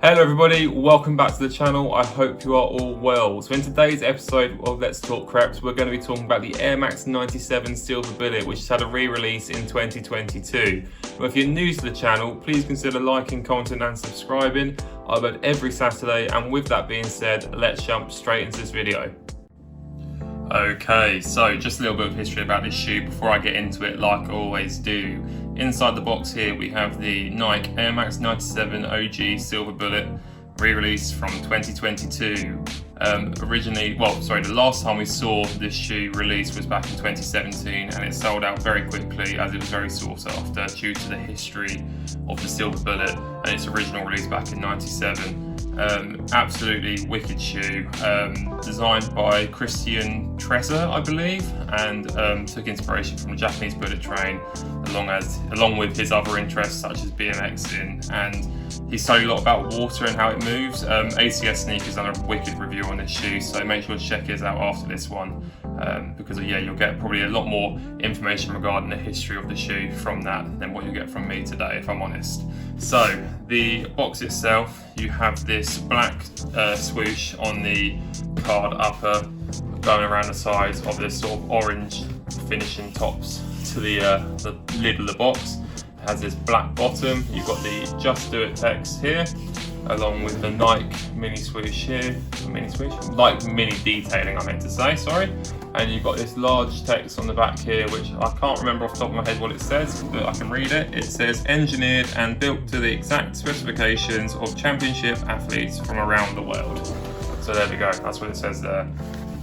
Hello everybody, welcome back to the channel. I hope you are all well. So in today's episode of Let's Talk Creps, we're going to be talking about the Air Max 97 Silver Bullet, which has had a re-release in 2022. But if you're new to the channel, please consider liking, commenting and subscribing. I upload every Saturday, and with that being said, let's jump straight into this video. Okay, so just a little bit of history about this shoe before I get into it like I always do. Inside the box here we have the Nike Air Max 97 OG Silver Bullet, re-released from 2022. The last time we saw this shoe released was back in 2017, and it sold out very quickly as it was very sought after due to the history of the Silver Bullet and its original release back in 97. Absolutely wicked shoe, designed by Christian Tresser, I believe, and took inspiration from the Japanese bullet train, along with his other interests such as BMXing, and he studied a lot about water and how it moves. ACS Sneakers done a wicked review on this shoe, so make sure to check his out after this one, because you'll get probably a lot more information regarding the history of the shoe from that than what you get from me today, if I'm honest. So the box itself, you have this black swoosh on the card upper going around the sides of this sort of orange finishing tops to the lid of the box. It has this black bottom. You've got the Just Do It text here, along with the Nike mini swoosh here, like mini detailing I meant to say, sorry. And you've got this large text on the back here, which I can't remember off the top of my head what it says, but I can read it. It says, engineered and built to the exact specifications of championship athletes from around the world. So there we go, that's what it says there.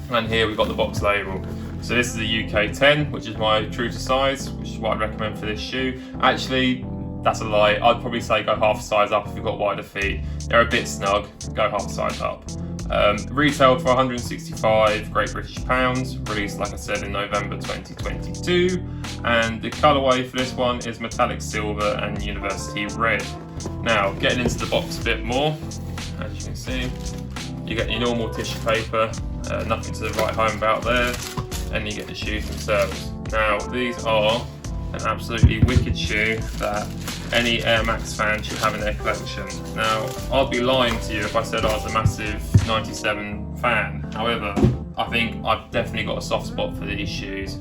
And here we've got the box label. So this is a UK 10, which is my true to size, which is what I'd recommend for this shoe. Actually, that's a lie. I'd probably say go half a size up if you've got wider feet. They're a bit snug, go half a size up. Retailed for 165 Great British pounds, released like I said in November 2022, and the colourway for this one is metallic silver and university red. Now getting into the box a bit more, as you can see, you get your normal tissue paper, nothing to write home about there, and you get the shoes themselves. Now these are an absolutely wicked shoe that any Air Max fan should have in their collection. Now, I'd be lying to you if I said I was a massive 97 fan. However, I think I've definitely got a soft spot for these shoes,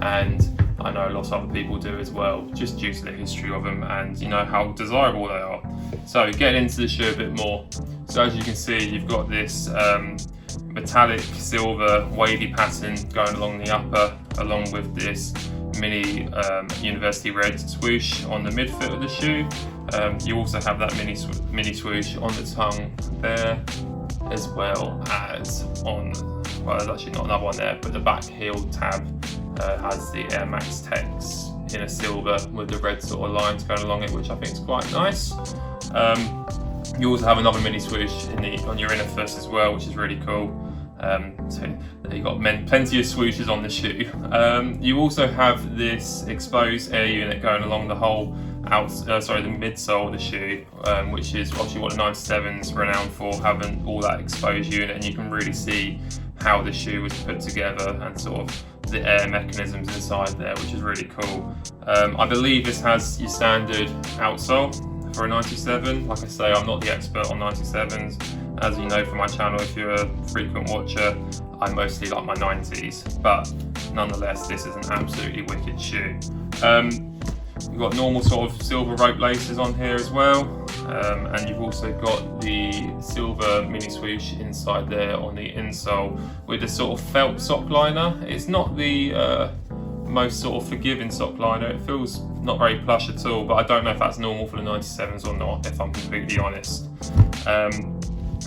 and I know lots of other people do as well, just due to the history of them and how desirable they are. So getting into the shoe a bit more. So as you can see, you've got this metallic silver wavy pattern going along the upper, along with this mini university red swoosh on the midfoot of the shoe. You also have that mini swoosh on the tongue there, as well as there's actually not another one there, but the back heel tab has the Air Max text in a silver with the red sort of lines going along it, which I think is quite nice. You also have another mini swoosh on your inner foot as well, which is really cool. So there you've got plenty of swooshes on the shoe. You also have this exposed air unit going along the whole the midsole of the shoe, which is obviously what the 97's renowned for, having all that exposed unit, and you can really see how the shoe was put together and sort of the air mechanisms inside there, which is really cool. I believe this has your standard outsole for a 97. Like I say, I'm not the expert on 97s. As you know from my channel, if you're a frequent watcher, I mostly like my 90s, but nonetheless, this is an absolutely wicked shoe. You've got normal sort of silver rope laces on here as well, and you've also got the silver mini swoosh inside there on the insole with the sort of felt sock liner. It's not the most sort of forgiving sock liner. It feels not very plush at all, but I don't know if that's normal for the 97s or not, if I'm completely honest.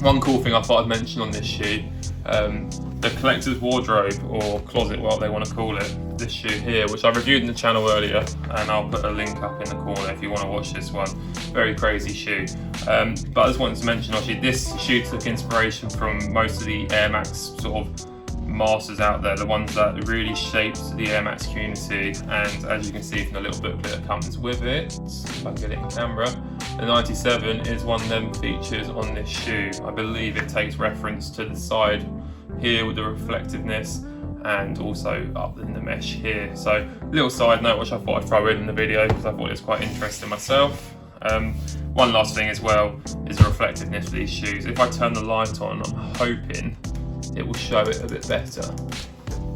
One cool thing I thought I'd mention on this shoe, the collector's wardrobe or closet, what they want to call it, this shoe here, which I reviewed in the channel earlier, and I'll put a link up in the corner if you want to watch this one. Very crazy shoe. But I just wanted to mention, obviously, this shoe took inspiration from most of the Air Max sort of masters out there, the ones that really shaped the Air Max community. And as you can see from the little booklet that comes with it, if I can get it in camera, the 97 is one of them features on this shoe. I believe it takes reference to the side here with the reflectiveness, and also up in the mesh here. So little side note which I thought I'd throw in the video because I thought it was quite interesting myself. One last thing as well is the reflectiveness of these shoes. If I turn the light on, I'm hoping it will show it a bit better.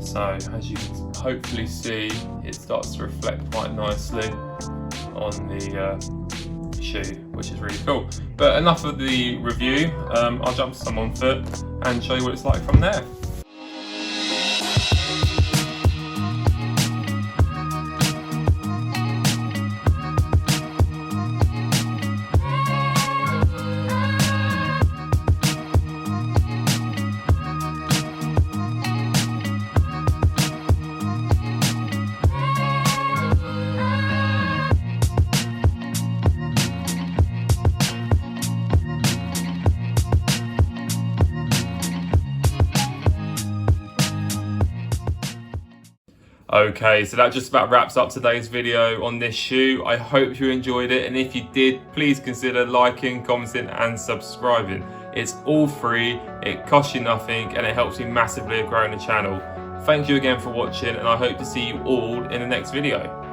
So as you can hopefully see, it starts to reflect quite nicely on the shoe, which is really cool. But enough of the review, I'll jump to some on foot and show you what it's like from there. Okay, so that just about wraps up today's video on this shoe. I hope you enjoyed it, and if you did, please consider liking, commenting and subscribing. It's all free, it costs you nothing, and it helps me massively growing the channel. Thank you again for watching, and I hope to see you all in the next video.